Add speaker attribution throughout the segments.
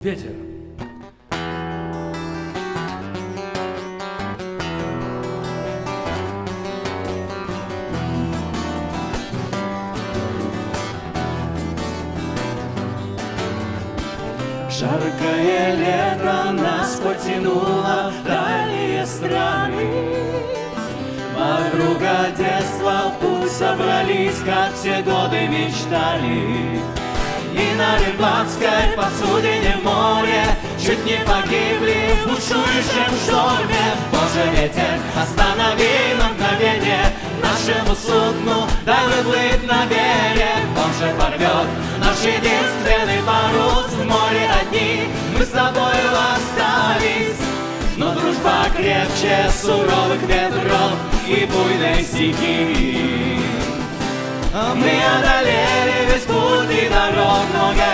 Speaker 1: Ветер.
Speaker 2: Жаркое лето нас потянуло в дальние страны. Подруга детства в путь собрались, как все годы мечтали. И на рыбацкой посудине в море чуть не погибли в бушующем шторме. Боже, ветер, останови на мгновение нашему судну, дай выплыть на берег. Он же порвет наш единственный парус. В море одни мы с тобою остались, но дружба крепче суровых ветров и буйной стихии. Мы одолели весь путь и дорог много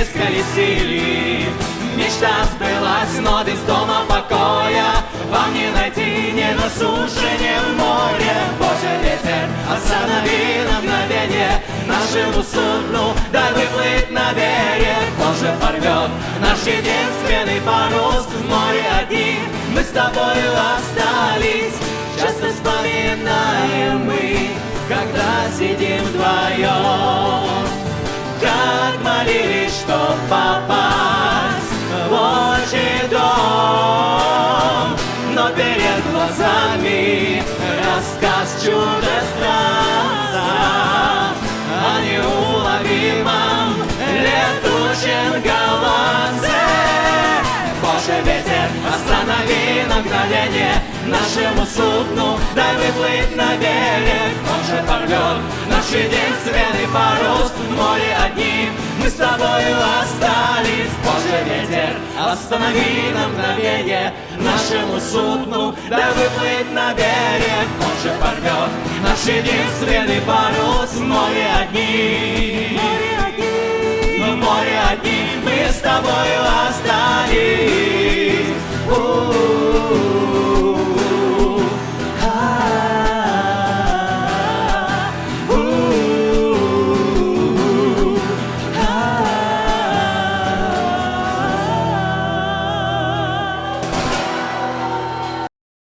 Speaker 2: исколесили. Мечта сбылась, но без дома покоя вам не найти ни на суше, ни в море. Боже, ветер, останови на мгновение нашему судну, дай выплыть на берег. Он же порвет наш единственный парус. В море одни мы с тобою остались. Часто вспоминаем мы, когда сидим вдвоем, как молились, чтоб попасть в отчий дом. Но перед глазами рассказ чудо-странца о неуловимом летучем голландце. Боже, ветер, останови на мгновение нашему судну, дай выплыть на берег. Он же порвет наш единственный парус. В море одни мы с тобою остались. Боже, ветер, останови на мгновение нашему судну, дай выплыть на берег. Он же порвет наш единственный парус. В море одни, в море одни мы с тобою остались.